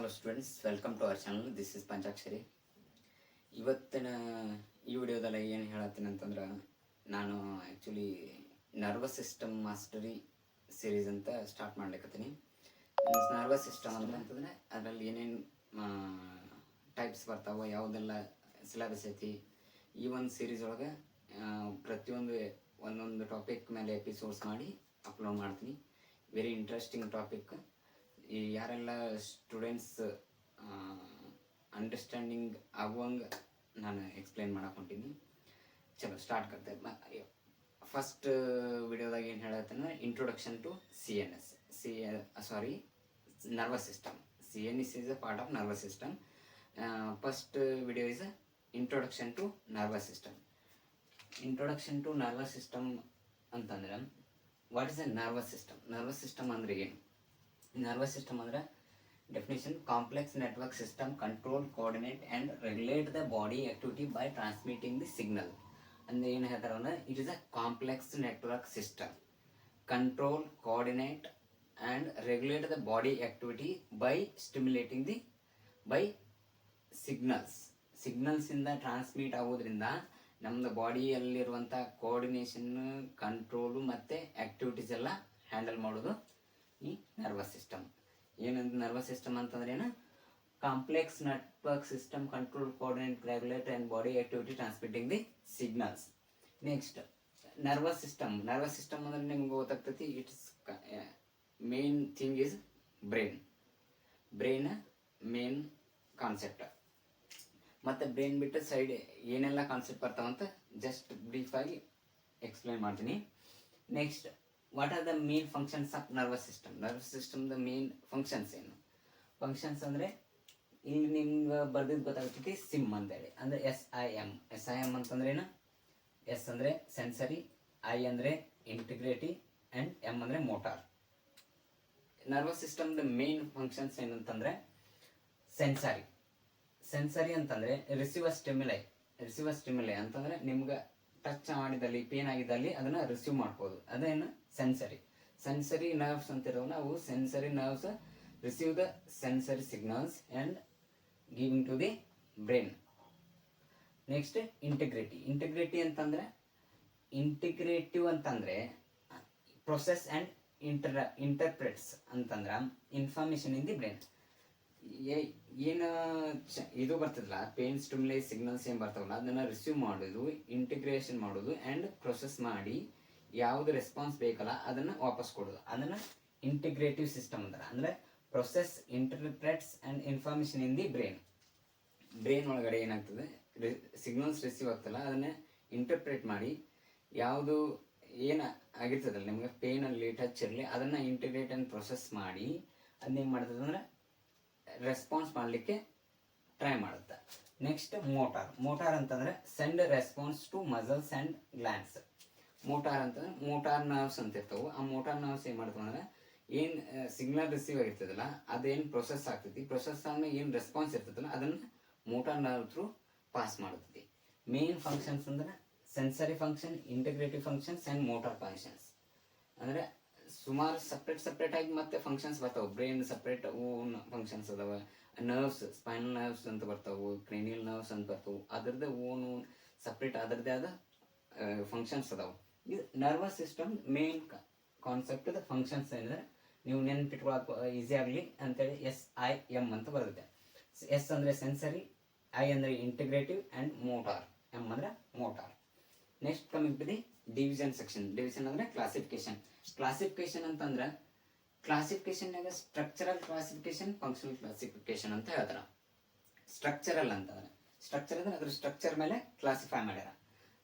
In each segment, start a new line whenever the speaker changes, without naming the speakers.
Hello students, welcome to our channel. This is Panchakshari. ಇವತ್ತಿನ ಈ ವಿಡಿಯೋದಲ್ಲಿ ಏನು ಹೇಳತ್ತೀನಿ ಅಂತಂದ್ರೆ, ನಾನು actually nervous system mastery series ಅಂತ ಸ್ಟಾರ್ಟ್ ಮಾಡ್ಲಿಕ್ಕತ್ತೀನಿ. ನರ್ವಸ್ ಸಿಸ್ಟಮ್ ಅಂತಂದರೆ ಅದರಲ್ಲಿ ಏನೇನು ಟೈಪ್ಸ್ ಬರ್ತಾವೆ, ಯಾವುದೆಲ್ಲ ಸಿಲೆಬಸ್ ಐತಿ, ಈ ಒಂದು ಸೀರೀಸ್ ಒಳಗೆ ಒಂದೊಂದು ಟಾಪಿಕ್ ಮೇಲೆ ಎಪಿಸೋಡ್ಸ್ ಮಾಡಿ ಅಪ್ಲೋಡ್ ಮಾಡ್ತೀನಿ. Very interesting topic. ಈ ಯಾರೆಲ್ಲ ಸ್ಟೂಡೆಂಟ್ಸ್ ಅಂಡರ್ಸ್ಟ್ಯಾಂಡಿಂಗ್ ಆಗುವಂಗೆ ನಾನು ಎಕ್ಸ್ಪ್ಲೇನ್ ಮಾಡಕ್ಕೆ ಹೊಂಟೀನಿ. ಚಲೋ ಸ್ಟಾರ್ಟ್ ಕರ್ತೆ. ಫಸ್ಟ್ ವಿಡಿಯೋದಾಗ ಏನು ಹೇಳತ್ತಂದ್ರೆ introduction to nervous system. CNS is a part of nervous system. First video is introduction to nervous system. Introduction to nervous system ಅಂತಂದ್ರೆ, what is a nervous system? Nervous system ಅಂದರೆ ಏನು? Nervous system ಅಂದರೆ definition: complex network system control, coordinate and regulate the body activity by transmitting the signal. ಅಂದರೆ ಏನು ಹೇಳ್ತಾರೆ ಅಂದರೆ, it is a complex network system control, coordinate and regulate the body activity by stimulating by ಸಿಗ್ನಲ್ಸಿಂದ transmit ಆಗೋದ್ರಿಂದ ನಮ್ಮದು ಬಾಡಿಯಲ್ಲಿರುವಂಥ coordination, control ಮತ್ತು activities ಎಲ್ಲ ಹ್ಯಾಂಡಲ್ ಮಾಡೋದು ಈ ನರ್ವಸ್ ಸಿಸ್ಟಮ್. ಏನಂದ್ರೆ ನರ್ವಸ್ ಸಿಸ್ಟಮ್ ಅಂತಂದ್ರೆ ಏನು? Complex network system control, coordinate, regulate and body activity transmitting the signals. Next, nervous system ಅಂದ್ರೆ ನಿಮ್ಗೆ ಗೊತ್ತಾಗ್ತೈತಿ. It's main thing is brain main concept. ಮತ್ತು ಬ್ರೈನ್ ಬಿಟ್ಟು ಸೈಡ್ ಏನೆಲ್ಲ ಕಾನ್ಸೆಪ್ಟ್ ಬರ್ತಾವಂತ ಜಸ್ಟ್ ಬ್ರೀಫಾಗಿ ಎಕ್ಸ್ಪ್ಲೈನ್ ಮಾಡ್ತೀನಿ. Next, what are the main functions of nervous system? Nervous ಸಿಸ್ಟಮ್ದ ಮೇನ್ ಫಂಕ್ಷನ್ಸ್ ಏನು? ಫಂಕ್ಷನ್ಸ್ ಅಂದರೆ ಇಲ್ಲಿ ನಿಮ್ಗೆ ಬರ್ದಿದ್ದು ಗೊತ್ತಾಗ್ತೈತಿ, ಸಿಮ್ ಅಂತೇಳಿ. ಅಂದರೆ SIM ಅಂತಂದ್ರೆ ಏನು? ಎಸ್ ಅಂದರೆ ಸೆನ್ಸರಿ, ಐ ಅಂದರೆ ಇಂಟಿಗ್ರೇಟಿವ್ ಆ್ಯಂಡ್ M ಅಂದರೆ ಮೋಟಾರ್. ನರ್ವಸ್ ಸಿಸ್ಟಮ್ದ ಮೇನ್ ಫಂಕ್ಷನ್ಸ್ ಏನಂತಂದರೆ ಸೆನ್ಸರಿ ಅಂತಂದರೆ ರಿಸೀವರ್ ಸ್ಟಿಮ್ಯುಲೈ ಅಂತಂದರೆ ನಿಮ್ಗೆ ಟಚ್ ಮಾಡಿದಲ್ಲಿ, ಪೇನ್ ಆಗಿದ್ದಲ್ಲಿ ಅದನ್ನು ರಿಸೀವ್ ಮಾಡ್ಬೋದು. ಅದೇನು ಸೆನ್ಸರಿ ನರ್ವ್ಸ್ ಅಂತಿರೋವು. ಅವು sensory nerves receive the sensory signals and giving to the brain. Next, integrative ಅಂತಂದರೆ ಪ್ರೊಸೆಸ್ ಆ್ಯಂಡ್ ಇಂಟರ್ಪ್ರೆಟ್ಸ್ ಅಂತಂದ್ರೆ ಇನ್ಫಾರ್ಮೇಷನ್ ಇನ್ ದಿ ಬ್ರೈನ್. ಏನು ಇದು ಬರ್ತದಲ್ಲ, ಪೇನ್ ಸ್ಟಿಮ್ಯುಲೈ ಸಿಗ್ನಲ್ಸ್ ಏನು ಬರ್ತಾವಲ್ಲ ಅದನ್ನು ರಿಸೀವ್ ಮಾಡೋದು, ಇಂಟಿಗ್ರೇಷನ್ ಮಾಡೋದು ಆ್ಯಂಡ್ ಪ್ರೊಸೆಸ್ ಮಾಡಿ ಯಾವುದು ರೆಸ್ಪಾನ್ಸ್ ಬೇಕಲ್ಲ ಅದನ್ನು ವಾಪಸ್ ಕೊಡೋದು. ಅದನ್ನು ಇಂಟಿಗ್ರೇಟಿವ್ ಸಿಸ್ಟಮ್ ಅಂತಾರೆ. ಅಂದರೆ process, interprets and information in the brain ಒಳಗಡೆ ಏನಾಗ್ತದೆ, ಸಿಗ್ನಲ್ಸ್ ರಿಸೀವ್ ಆಗ್ತಲ್ಲ ಅದನ್ನು ಇಂಟರ್ಪ್ರೆಟ್ ಮಾಡಿ ಯಾವುದು ಏನು ಆಗಿರ್ತದಲ್ಲ ನಿಮಗೆ ಪೇನಲ್ಲಿ ಟಚ್ ಇರಲಿ ಅದನ್ನು ಇಂಟಿಗ್ರೇಟ್ ಆ್ಯಂಡ್ ಪ್ರೊಸೆಸ್ ಮಾಡಿ ಅದನ್ನೇನು ಮಾಡ್ತದೆ ಅಂದರೆ ರೆಸ್ಪಾನ್ಸ್ ಮಾಡಲಿಕ್ಕೆ ಟ್ರೈ ಮಾಡುತ್ತೆ. ನೆಕ್ಸ್ಟ್, ಮೋಟಾರ್ ಅಂತಂದರೆ send response to muscles and glands. Motor ಅಂತಂದ್ರೆ ಮೋಟಾರ್ ನರ್ವ್ಸ್ ಅಂತ ಇರ್ತವೆ. ಆ ಮೋಟಾರ್ ನರ್ವ್ಸ್ ಏನು ಮಾಡ್ತಾವೆ ಅಂದರೆ ಏನು ಸಿಗ್ನಲ್ ರಿಸೀವ್ ಆಗಿರ್ತದಲ್ಲ ಅದೇನು ಪ್ರೊಸೆಸ್ ಆಗ್ತೈತಿ, ಪ್ರೊಸೆಸ್ ಆದ್ಮೇಲೆ ಏನು ರೆಸ್ಪಾನ್ಸ್ ಇರ್ತದಲ್ಲ ಅದನ್ನು ಮೋಟಾರ್ ನರ್ವ್ ಥ್ರೂ ಪಾಸ್ ಮಾಡ್ತೈತಿ. ಮೇನ್ ಫಂಕ್ಷನ್ಸ್ ಅಂದರೆ sensory function, integrative functions and motor functions. ಅಂದರೆ ಸುಮಾರು ಸಪ್ರೇಟ್ ಆಗಿ ಮತ್ತೆ ಫಂಕ್ಷನ್ಸ್ ಬರ್ತಾವೆ. ಬ್ರೈನ್ ಸಪ್ರೇಟ್ ಓನ್ ಫಂಕ್ಷನ್ಸ್ ಅದಾವೆ. ನರ್ವ್ಸ್, ಸ್ಪೈನಲ್ ನರ್ವ್ಸ್ ಅಂತ ಬರ್ತಾವೆ, ಕ್ರೇನಿಯಲ್ ನರ್ವ್ಸ್ ಅಂತ ಬರ್ತಾವೆ. ಅದರದ್ದೇ ಓನ್ ಸಪ್ರೇಟ್ ಅದರದ್ದೇ ಆದ ಫಂಕ್ಷನ್ಸ್ ಅದಾವೆ. ಇದು nervous system main concept. Functions ಏನಂದರೆ ನೀವು ನೆನ್ಪಿಟ್ಕೊಳಕ್ಕೆ ಈಸಿ ಆಗಲಿ ಅಂತೇಳಿ SIM ಅಂತ ಬರುತ್ತೆ. ಎಸ್ ಅಂದರೆ ಸೆನ್ಸರಿ, ಐ ಅಂದರೆ ಇಂಟಿಗ್ರೇಟಿವ್ ಆ್ಯಂಡ್ ಮೋಟಾರ್, M ಅಂದರೆ motor. Next coming to the division ಅಂದರೆ ಕ್ಲಾಸಿಫಿಕೇಶನ್ ಅಂತಂದ್ರೆ ಕ್ಲಾಸಿಫಿಕೇಶನ್ನಾಗ ಸ್ಟ್ರಕ್ಚರಲ್ ಕ್ಲಾಸಿಫಿಕೇಶನ್, ಫಂಕ್ಷನಲ್ ಕ್ಲಾಸಿಫಿಕೇಶನ್ ಅಂತ ಹೇಳ್ತಾರೆ. ಸ್ಟ್ರಕ್ಚರಲ್ ಅಂತಂದ್ರೆ ಅದ್ರ ಸ್ಟ್ರಕ್ಚರ್ ಮೇಲೆ ಕ್ಲಾಸಿಫೈ ಮಾಡ್ಯಾರ.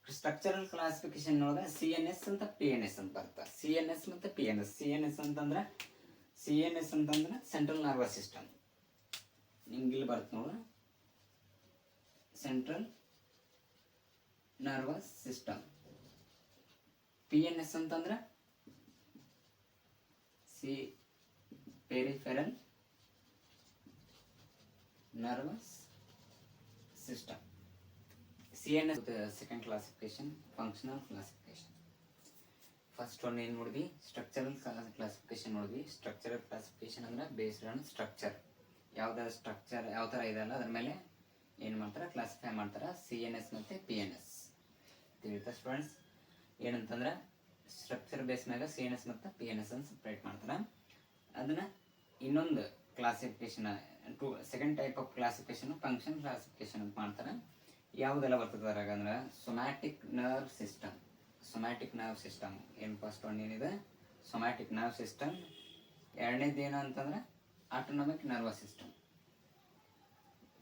ಸ್ಟ್ರಕ್ಚರಲ್ ಕ್ಲಾಸಿಫಿಕೇಶನ್ ಒಳಗೆ CNS ಅಂತ PNS ಅಂತ ಬರುತ್ತೆ. CNS ಮತ್ತು PNS. CNS ಅಂತಂದ್ರೆ ಸೆಂಟ್ರಲ್ ನರ್ವಸ್ ಸಿಸ್ಟಮ್. ನಿಮ್ಗೆ ಇಲ್ಲಿ ಬರುತ್ತೆ ನೋಡು, ಸೆಂಟ್ರಲ್ ನರ್ವಸ್ ಸಿಸ್ಟಮ್. PNS ಅಂತಂದ್ರೆ peripheral nervous system. CNS second classification, functional classification. First one ಏನು ನೋಡಿದ್ವಿ? ಸ್ಟ್ರಕ್ಚರಲ್ ಕ್ಲಾಸಿಫಿಕೇಶನ್ ನೋಡಿದ್ವಿ. ಸ್ಟ್ರಕ್ಚರಲ್ ಕ್ಲಾಸಿಫಿಕೇಶನ್ ಅಂದ್ರೆ ಬೇಸ್ಡ್ ಆನ್ ಸ್ಟ್ರಕ್ಚರ್. ಯಾವ್ದಾದ್ರು ಸ್ಟ್ರಕ್ಚರ್ ಯಾವ ಥರ ಇದೆಯಲ್ಲ ಅದ್ರ ಮೇಲೆ ಏನು ಮಾಡ್ತಾರೆ ಕ್ಲಾಸಿಫೈ ಮಾಡ್ತಾರೆ CNS ಮತ್ತು PNS ತಿಳಿಯುತ್ತಾ ಸ್ಟೂಡೆಂಟ್ಸ್. ಏನಂತಂದ್ರೆ ಸ್ಟ್ರಕ್ಚರ್ ಬೇಸ್ ಮ್ಯಾಗ CNS ಮತ್ತು PNS ಅನ್ನು ಸಪ್ರೇಟ್ ಮಾಡ್ತಾರೆ. ಅದನ್ನ ಇನ್ನೊಂದು classification second type of classification function classification ಅಂತ ಮಾಡ್ತಾರೆ. ಯಾವುದೆಲ್ಲ ಬರ್ತದೆ ಅದ್ರಾಗ ಅಂದ್ರೆ ಸೊಮ್ಯಾಟಿಕ್ ನರ್ವ್ ಸಿಸ್ಟಮ್ ಏನು ಫಸ್ಟ್ ಒನ್ ಏನಿದೆ ಸೊಮ್ಯಾಟಿಕ್ ನರ್ವ್ ಸಿಸ್ಟಮ್. ಎರಡನೇದು ಏನು ಅಂತಂದ್ರೆ ಆಟೋನಮಿಕ್ ನರ್ವಸ್ ಸಿಸ್ಟಮ್.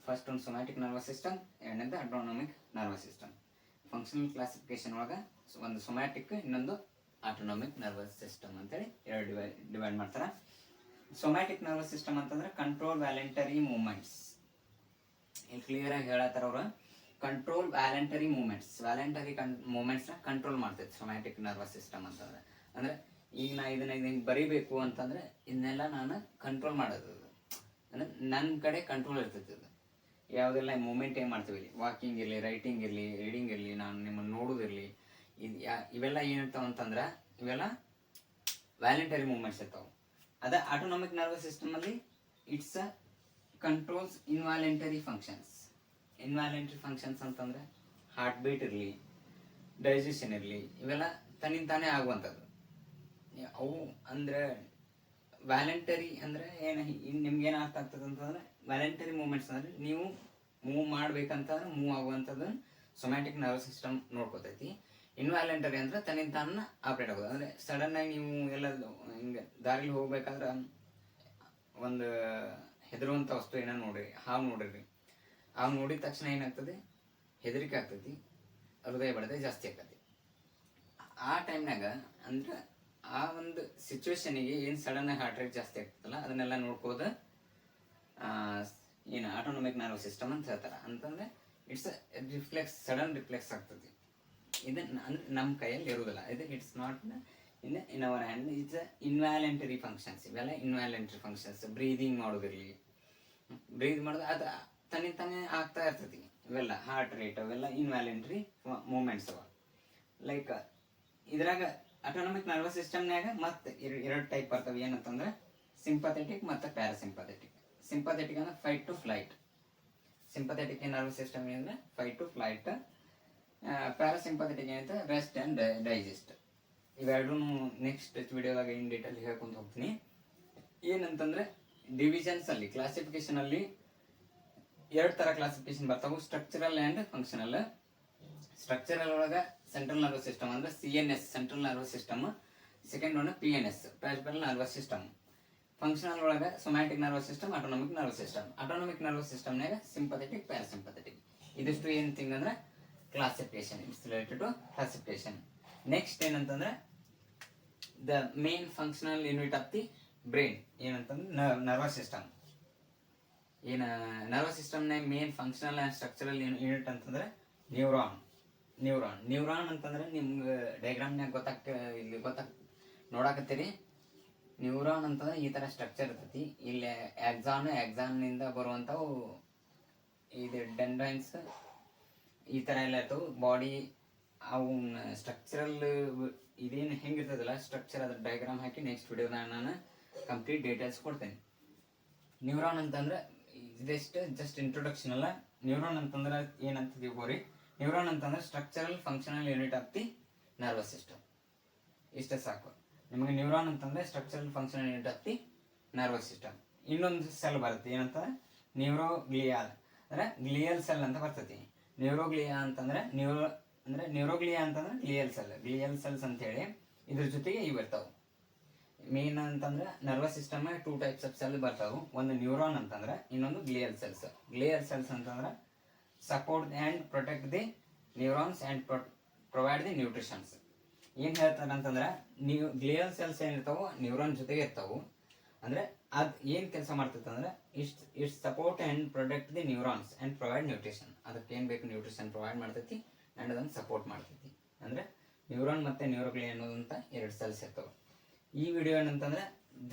ಫಸ್ಟ್ ಒಂದು ಸೊಮ್ಯಾಟಿಕ್ ನರ್ವಸ್ ಸಿಸ್ಟಮ್, ಎರಡನೇದು autonomic nervous system. Functional classification ಒಳಗೆ ಒಂದು ಸೊಮ್ಯಾಟಿಕ್ ಇನ್ನೊಂದು ಆಟೋನಮಿಕ್ ನರ್ವಸ್ ಸಿಸ್ಟಮ್ ಅಂತೇಳಿ ಎರಡು ಡಿವೈಡ್ ಮಾಡ್ತಾರೆ. ಸೊಮ್ಯಾಟಿಕ್ ನರ್ವಸ್ ಸಿಸ್ಟಮ್ ಅಂತಂದ್ರೆ ಕಂಟ್ರೋಲ್ ವ್ಯಾಲೆಂಟರಿ ಮೂವ್ಮೆಂಟ್ಸ್. ಇಲ್ಲಿ ಕ್ಲಿಯರ್ ಆಗಿ ಹೇಳತ್ತಾರ ಅವ್ರು ಕಂಟ್ರೋಲ್ ವ್ಯಾಲೆಂಟರಿ ಮೂವ್ಮೆಂಟ್ಸ್ನ ಕಂಟ್ರೋಲ್ ಮಾಡ್ತೈತೆ ಸೊಮ್ಯಾಟಿಕ್ ನರ್ವಸ್ ಸಿಸ್ಟಮ್ ಅಂತಂದ್ರೆ. ಅಂದ್ರೆ ಈಗ ನಾ ಇದನ್ನ ಹಿಂಗೆ ಬರಿಬೇಕು ಅಂತಂದ್ರೆ ಇದನ್ನೆಲ್ಲ ನಾನು ಕಂಟ್ರೋಲ್ ಮಾಡೋದು ಅಂದ್ರೆ ನನ್ನ ಕಡೆ ಕಂಟ್ರೋಲ್ ಇರ್ತೈತಿ. ಅದು ಯಾವುದೆಲ್ಲ ಮೂಮೆಂಟ್ ಏನು ಮಾಡ್ತೀವಿ ಇಲ್ಲಿ ವಾಕಿಂಗ್ ಇರಲಿ, ರೈಟಿಂಗ್ ಇರಲಿ, ರೀಡಿಂಗ್ ಇರಲಿ, ನಾನು ನಿಮ್ಮನ್ನು ನೋಡೋದಿರಲಿ, ಇವೆಲ್ಲ ಏನಿರ್ತಾವ ಅಂತಂದ್ರೆ ಇವೆಲ್ಲ ವ್ಯಾಲೆಂಟರಿ ಮೂವ್ಮೆಂಟ್ಸ್ ಇರ್ತಾವೆ. ಅದ ಆಟೋನಮಿಕ್ ನರ್ವಸ್ ಸಿಸ್ಟಮಲ್ಲಿ ಇಟ್ಸ್ ಕಂಟ್ರೋಲ್ಸ್ ಇನ್ವಾಲೆಂಟರಿ ಫಂಕ್ಷನ್ಸ್ ಅಂತಂದ್ರೆ ಹಾರ್ಟ್ ಬೀಟ್ ಇರಲಿ, ಡೈಜೆಷನ್ ಇರಲಿ, ಇವೆಲ್ಲ ತನ್ನಿಂದ ತಾನೇ ಆಗುವಂಥದ್ದು. ಅವು ಅಂದ್ರೆ ವ್ಯಾಲೆಂಟರಿ ಅಂದ್ರೆ ಏನು ನಿಮ್ಗೆ ಏನು ಅರ್ಥ ಆಗ್ತದೆ ಅಂತಂದ್ರೆ ವ್ಯಾಲೆಂಟರಿ ಮೂವ್ಮೆಂಟ್ಸ್ ಅಂದ್ರೆ ನೀವು ಮೂವ್ ಮಾಡ್ಬೇಕಂತಂದ್ರೆ ಮೂವ್ ಆಗುವಂಥದ್ದು ಸೊಮ್ಯಾಟಿಕ್ ನರ್ವಸ್ ಸಿಸ್ಟಮ್ ನೋಡ್ಕೋತೈತಿ. ಇನ್ವ್ಯಾಲೆಂಟರಿ ಅಂದ್ರೆ ತನ್ನಿಂದ ತಾನ ಆಪ್ರೇಟ್ ಆಗೋದು. ಅಂದ್ರೆ ಸಡನ್ ಆಗಿ ನೀವು ಎಲ್ಲ ಹಿಂಗೆ ದಾರಿಲಿ ಹೋಗ್ಬೇಕಾದ್ರೆ ಒಂದು ಹೆದರುವಂಥ ವಸ್ತು ಏನೋ ನೋಡ್ರಿ, ಹಾವು ನೋಡಿರಿ, ಹಾವು ನೋಡಿದ ತಕ್ಷಣ ಏನಾಗ್ತದೆ ಹೆದರಿಕೆ ಆಗ್ತೈತಿ, ಹೃದಯ ಬಡಿತ ಜಾಸ್ತಿ ಆಗ್ತೈತಿ. ಆ ಟೈಮ್ನಾಗ ಅಂದ್ರೆ ಆ ಒಂದು ಸಿಚುವೇಶನಿಗೆ ಏನು ಸಡನ್ ಆಗಿ ಹಾರ್ಟ್ ರೇಟ್ ಜಾಸ್ತಿ ಆಗ್ತದಲ್ಲ ಅದನ್ನೆಲ್ಲ ನೋಡ್ಕೋದು ಏನು ಆಟೋನಮಿಕ್ ನರ್ವಸ್ ಸಿಸ್ಟಮ್ ಅಂತ ಹೇಳ್ತಾರೆ. ಅಂತಂದ್ರೆ ಇಟ್ಸ್ ರಿಫ್ಲೆಕ್ಸ್, ಸಡನ್ ರಿಫ್ಲೆಕ್ಸ್ ಆಗ್ತದೆ. ಇದು ನಮ್ಮ ಕೈಯಲ್ಲಿ ಇರುವುದಿಲ್ಲ. ಇದು it's not in our hand. It's ಇನ್ವ್ಯಾಲೆಂಟರಿ functions. ಇವೆಲ್ಲ ಇನ್ವ್ಯಾಲೆಂಟರಿ ಫಂಕ್ಷನ್ಸ್. ಬ್ರೀದಿಂಗ್ ಮಾಡೋದಿರಲಿ, ಬ್ರೀದ್ ಮಾಡೋದು ಅದು ತಾನೇ ಆಗ್ತಾ ಇರ್ತೈತಿ. ಇವೆಲ್ಲ ಹಾರ್ಟ್ ರೇಟ್ ಅವೆಲ್ಲ ಇನ್ವ್ಯಾಲೆಂಟರಿ ಮೂಮೆಂಟ್ಸ್ ಅವ. ಲೈಕ್ ಇದ್ರಾಗ ಆಟೋನಮಿಕ್ ನರ್ವಸ್ ಸಿಸ್ಟಮ್ನಾಗ ಮತ್ತೆ ಎರಡು ಟೈಪ್ ಬರ್ತವೆ. ಏನಂತಂದ್ರೆ ಸಿಂಪಥೆಟಿಕ್ ಮತ್ತು ಪ್ಯಾರಾಸಿಂಪಥೆಟಿಕ್. ಸಿಂಪಥೆಟಿಕ್ ಅಂದ್ರೆ fight to flight. Sympathetic nervous system ಏನಂದ್ರೆ ಫೈಟ್ ಟು ಫ್ಲೈಟ್. ಪ್ಯಾರಾಸಿಂಪಥೆಟಿಕ್ ಏನಂತ ರೆಸ್ಟ್ ಆ್ಯಂಡ್ ಡೈಜೆಸ್ಟ್. ಇವೆರಡೂ ನೆಕ್ಸ್ಟ್ ವಿಡಿಯೋದಾಗ ಇನ್ ಡೀಟೇಲ್ ಹೇಳ್ಕೊಂತ ಹೋಗ್ತೀನಿ. ಏನಂತಂದ್ರೆ ಡಿವಿಷನ್ಸ್ ಅಲ್ಲಿ ಕ್ಲಾಸಿಫಿಕೇಶನ್ ಅಲ್ಲಿ ಎರಡು ತರ ಕ್ಲಾಸಿಫಿಕೇಶನ್ ಬರ್ತಾವೆ, ಸ್ಟ್ರಕ್ಚರಲ್ ಆ್ಯಂಡ್ ಫಂಕ್ಷನಲ್. ಸ್ಟ್ರಕ್ಚರಲ್ ಒಳಗೆ ಸೆಂಟ್ರಲ್ ನರ್ವಸ್ ಸಿಸ್ಟಮ್ ಅಂದ್ರೆ CNS central nervous system, second one PNS peripheral nervous system. Functional ಒಳಗೆ somatic nervous system, autonomic nervous system. Autonomic nervous ಸಿಸ್ಟಮ್ನಾಗ ಸಿಂಪಥೆಟಿಕ್, ಪ್ಯಾರಾಸಿಂಪಥೆಟಿಕ್. ಇದಿಷ್ಟು ಏನು ಥಿಂಗ್ ಅಂದ್ರೆ classification. It's related to classification. Next ಏನಂತಂದ್ರೆ the main functional unit of the brain ಏನಂತಂದ್ರೆ nervous system. ಏನು nervous ಸಿಸ್ಟಮ್ನಾಗ main functional and structural unit ಅಂತಂದ್ರೆ neuron ಅಂತಂದ್ರೆ ನಿಮ್ಗೆ ಡಯಾಗ್ರಾಮ್ನಾಗ ಇಲ್ಲಿ ನೋಡಾಕತ್ತೀರಿ. ನ್ಯೂರಾನ್ ಅಂತಂದ್ರೆ ಈ ಥರ ಸ್ಟ್ರಕ್ಚರ್ ಇರ್ತೈತಿ. ಇಲ್ಲಿ ಎಕ್ಸಾನ್ನಿಂದ ಬರುವಂಥವು ಇದು ಡೆಂಡ್ರೈನ್ಸ್ ಈ ಥರ ಎಲ್ಲ ಇರ್ತವೆ. ಬಾಡಿ ಅವು ಸ್ಟ್ರಕ್ಚರಲ್ ಇದೇನು ಹೆಂಗಿರ್ತದಲ್ಲ ಸ್ಟ್ರಕ್ಚರ್ ಅದ್ರ ಡಯಾಗ್ರಾಮ್ ಹಾಕಿ ನೆಕ್ಸ್ಟ್ ವಿಡಿಯೋದಾಗ ನಾನು ಕಂಪ್ಲೀಟ್ ಡೀಟೇಲ್ಸ್ ಕೊಡ್ತೇನೆ. ನ್ಯೂರಾನ್ ಅಂತಂದ್ರೆ ಇದೆಷ್ಟು ಜಸ್ಟ್ ಇಂಟ್ರೊಡಕ್ಷನ್ ಅಲ್ಲ. ನ್ಯೂರಾನ್ ಅಂತಂದ್ರೆ ಏನಂತ ತಿಳ್ಕೋರಿ. ನ್ಯೂರಾನ್ ಅಂತಂದ್ರೆ structural functional unit of the nervous system. ಇಷ್ಟೇ ಸಾಕು ನಿಮಗೆ. ನ್ಯೂರಾನ್ ಅಂತಂದ್ರೆ structural functional unit of the nervous system. ಇನ್ನೊಂದು ಸೆಲ್ ಬರುತ್ತೆ ಏನಂತಂದ್ರೆ ನ್ಯೂರೋಗ್ಲಿಯಾಲ್ ಅಂದ್ರೆ ಗ್ಲಿಯಲ್ ಸೆಲ್ ಅಂತ ಬರ್ತೈತಿ. ನ್ಯೂರೋಗ್ಲಿಯಾ ಅಂತಂದ್ರೆ ನ್ಯೂರೋಗ್ಲಿಯಾ ಅಂತಂದ್ರೆ ಗ್ಲಿಯಲ್ ಸೆಲ್ಸ್ ಅಂತ ಹೇಳಿ ಇದ್ರ ಜೊತೆಗೆ ಇವು ಇರ್ತಾವೆ. ಮೇನ್ ಅಂತಂದ್ರೆ nervous system 2 types of cell ಬರ್ತಾವೆ. ಒಂದು ನ್ಯೂರಾನ್ ಅಂತಂದ್ರೆ ಇನ್ನೊಂದು ಗ್ಲಿಯಲ್ ಸೆಲ್ಸ್ ಅಂತಂದ್ರೆ support and protect the neurons and provide the nutritions. ಏನು ಹೇಳ್ತಾರೆ ಅಂತಂದ್ರೆ ಗ್ಲಿಯಲ್ ಸೆಲ್ಸ್ ಏನಿರ್ತಾವೆ ನ್ಯೂರಾನ್ ಜೊತೆಗೆ ಇರ್ತಾವೆ. ಅಂದ್ರೆ ಅದು ಏನು ಕೆಲಸ ಮಾಡ್ತೈತೆ ಅಂದ್ರೆ it's support and protect the neurons and provide nutrition. ಅದಕ್ಕೆ ಏನು ಬೇಕು ನ್ಯೂಟ್ರಿಷನ್ ಪ್ರೊವೈಡ್ ಮಾಡ್ತೈತಿ ಆ್ಯಂಡ್ ಅದನ್ನು ಸಪೋರ್ಟ್ ಮಾಡ್ತೈತಿ. ಅಂದ್ರೆ ನ್ಯೂರಾನ್ ಮತ್ತು ನ್ಯೂರೋಗ್ಲಿಯಾ ಅನ್ನೋದಂತ ಎರಡು ಸೆಲ್ಸ್ ಇರ್ತವೆ. ಈ ವಿಡಿಯೋ ಏನಂತಂದ್ರೆ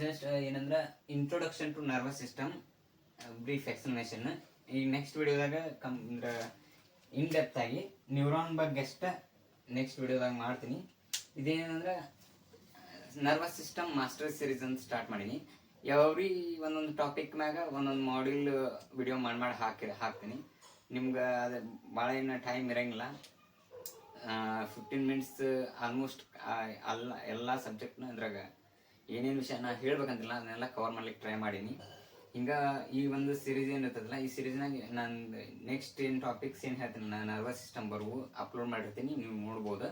ಜಸ್ಟ್ ಏನಂದ್ರೆ introduction to nervous system, brief explanation. ಈ ನೆಕ್ಸ್ಟ್ ವಿಡಿಯೋದಾಗ ಇನ್ ಡೆಪ್ತ್ ಆಗಿ ನ್ಯೂರಾನ್ ಬಗ್ಗೆ ಅಷ್ಟೇ ನೆಕ್ಸ್ಟ್ ವಿಡಿಯೋದಾಗ ಮಾಡ್ತೀನಿ. ಇದೇನಂದ್ರೆ ನರ್ವಸ್ ಸಿಸ್ಟಮ್ ಮಾಸ್ಟರ್ ಸೀರೀಸ್ ಅಂತ ಸ್ಟಾರ್ಟ್ ಮಾಡೀನಿ. ಯಾವ್ರಿ ಒಂದೊಂದು ಟಾಪಿಕ್ ಮ್ಯಾಗ ಒಂದೊಂದು ಮಾಡ್ಯೂಲ್ ವಿಡಿಯೋ ಮಾಡಿ ಹಾಕ್ತೀನಿ. ನಿಮ್ಗೆ ಅದು ಭಾಳ ಏನು ಟೈಮ್ ಇರೋಂಗಿಲ್ಲ. 15 ಮಿನಿಟ್ಸ್ ಆಲ್ಮೋಸ್ಟ್ ಎಲ್ಲ ಸಬ್ಜೆಕ್ಟ್ನ ಇದ್ರಾಗ ಏನೇನು ವಿಷಯ ನಾ ಹೇಳ್ಬೇಕಂತಿಲ್ಲ ಅದನ್ನೆಲ್ಲ ಕವರ್ ಮಾಡ್ಲಿಕ್ಕೆ ಟ್ರೈ ಮಾಡೀನಿ. ಹಿಂಗೆ ಈ ಒಂದು ಸೀರೀಸ್ ಏನಿರ್ತದಲ್ಲ, ಈ ಸೀರೀಸ್ನಾಗ ನಾನು ನೆಕ್ಸ್ಟ್ ಏನು ಟಾಪಿಕ್ಸ್ ಏನು ಹೇಳ್ತೀನಿ, ನಾನು ನರ್ವಸ್ ಸಿಸ್ಟಮ್ ಬರುವು ಅಪ್ಲೋಡ್ ಮಾಡಿರ್ತೀನಿ, ನೀವು ನೋಡ್ಬೋದು.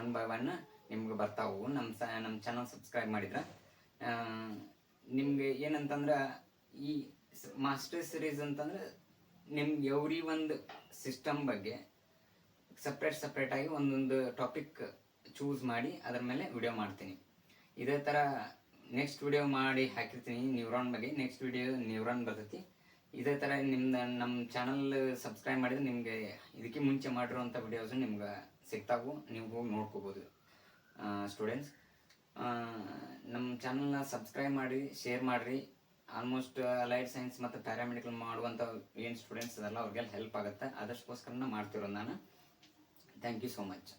1 by 1 ನಿಮ್ಗೆ ಬರ್ತಾವು. ನಮ್ಮ ಚಾನಲ್ ಸಬ್ಸ್ಕ್ರೈಬ್ ಮಾಡಿದ್ರೆ ನಿಮ್ಗೆ ಏನಂತಂದ್ರೆ ಈ ಮಾಸ್ಟರ್ ಸೀರೀಸ್ ಅಂತಂದ್ರೆ ನಿಮ್ಗೆ ಎವ್ರಿ ಒಂದು ಸಿಸ್ಟಮ್ ಬಗ್ಗೆ ಸಪ್ರೇಟಾಗಿ ಒಂದೊಂದು ಟಾಪಿಕ್ ಚೂಸ್ ಮಾಡಿ ಅದ್ರ ಮೇಲೆ ವಿಡಿಯೋ ಮಾಡ್ತೀನಿ. ಇದೇ ಥರ ನೆಕ್ಸ್ಟ್ ವಿಡಿಯೋ ಮಾಡಿ ಹಾಕಿರ್ತೀನಿ ನ್ಯೂರಾನ್ ಬಗ್ಗೆ. ನೆಕ್ಸ್ಟ್ ವಿಡಿಯೋ ನ್ಯೂರಾನ್ ಬರ್ತೈತಿ. ಇದೇ ಥರ ನಮ್ಮ ಚಾನಲ್ ಸಬ್ಸ್ಕ್ರೈಬ್ ಮಾಡಿದ್ರೆ ನಿಮಗೆ ಇದಕ್ಕೆ ಮುಂಚೆ ಮಾಡಿರೋಂಥ ವಿಡಿಯೋಸು ನಿಮ್ಗೆ ಸಿಗ್ತಾವು, ನೀವು ಹೋಗಿ ನೋಡ್ಕೋಬೋದು. ಸ್ಟೂಡೆಂಟ್ಸ್, ನಮ್ಮ ಚಾನಲ್ನ ಸಬ್ಸ್ಕ್ರೈಬ್ ಮಾಡಿ, ಶೇರ್ ಮಾಡಿರಿ. ಆಲ್ಮೋಸ್ಟ್ ಅಲೈಡ್ ಸೈನ್ಸ್ ಮತ್ತು ಪ್ಯಾರಾಮೆಡಿಕಲ್ ಮಾಡುವಂಥ ಏನು ಸ್ಟೂಡೆಂಟ್ಸ್ ಅದಲ್ಲ ಅವ್ರಿಗೆಲ್ಲ ಹೆಲ್ಪ್ ಆಗುತ್ತೆ. ಅದಕ್ಕೋಸ್ಕರ ಮಾಡ್ತಿರೋದು ನಾನು. Thank you so much.